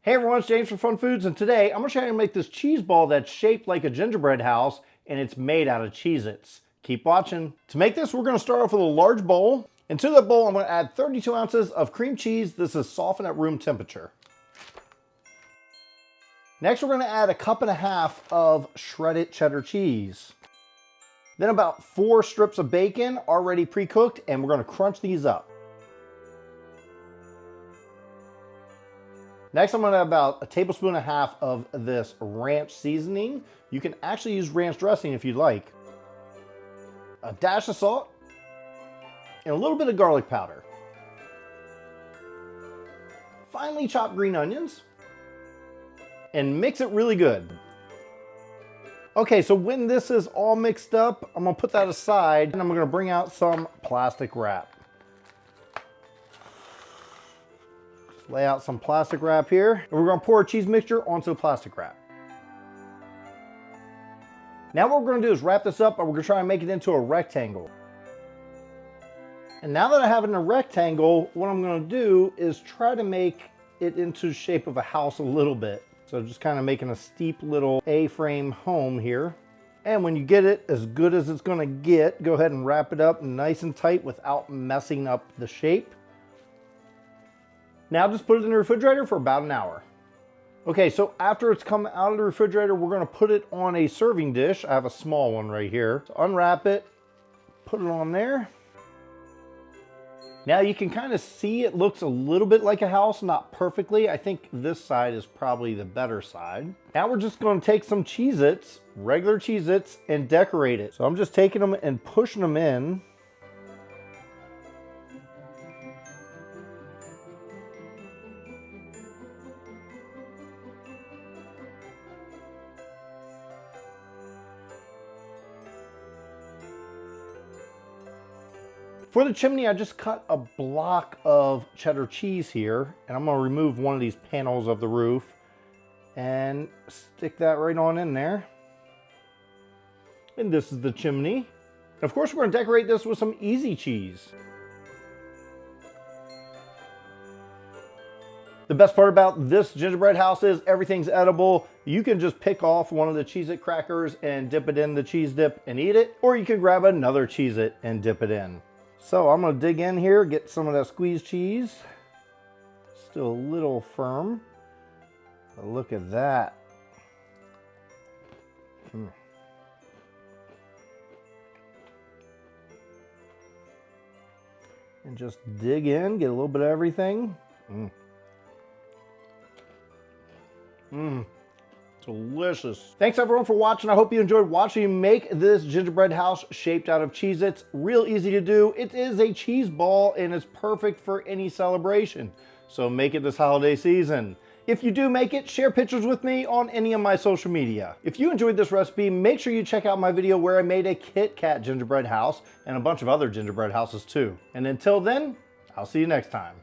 Hey everyone, it's James from Fun Foods, and today I'm going to show you how to make this cheese ball that's shaped like a gingerbread house, and it's made out of Cheez Its. Keep watching. To make this, we're going to start off with a large bowl, and to that bowl I'm going to add 32 ounces of cream cheese. This is softened at room temperature. Next, we're going to add a cup and a half of shredded cheddar cheese. Then about 4 strips of bacon already pre-cooked, and we're going to crunch these up. Next, I'm going to add about a tablespoon and a half of this ranch seasoning. You can actually use ranch dressing if you'd like. A dash of salt and a little bit of garlic powder. Finely chopped green onions and mix it really good. Okay, so when this is all mixed up, I'm going to put that aside and I'm going to bring out some plastic wrap. Lay out some plastic wrap here, and we're going to pour a cheese mixture onto the plastic wrap. Now what we're going to do is wrap this up, and we're going to try and make it into a rectangle. And now that I have it in a rectangle, what I'm going to do is try to make it into the shape of a house a little bit. So just kind of making a steep little A-frame home here. And when you get it as good as it's going to get, go ahead and wrap it up nice and tight without messing up the shape. Now just put it in the refrigerator for about an hour. Okay, so after it's come out of the refrigerator, we're going to put it on a serving dish. I have a small one right here. So unwrap it, put it on there. Now you can kind of see it looks a little bit like a house, not perfectly. I think this side is probably the better side. Now we're just going to take some Cheez Its, regular Cheez Its, and decorate it. So I'm just taking them and pushing them in. For the chimney, I just cut a block of cheddar cheese here, and I'm going to remove one of these panels of the roof and stick that right on in there. And this is the chimney. And of course, we're going to decorate this with some easy cheese. The best part about this gingerbread house is everything's edible. You can just pick off one of the Cheez It crackers and dip it in the cheese dip and eat it, or you can grab another Cheez It and dip it in. So I'm going to dig in here, get some of that squeezed cheese. Still a little firm. But look at that. And just dig in, get a little bit of everything. Delicious. Thanks everyone for watching. I hope you enjoyed watching me make this gingerbread house shaped out of Cheez Its. Real easy to do. It is a cheese ball and it's perfect for any celebration. So make it this holiday season. If you do make it, share pictures with me on any of my social media. If you enjoyed this recipe, make sure you check out my video where I made a Kit Kat gingerbread house and a bunch of other gingerbread houses too. And until then, I'll see you next time.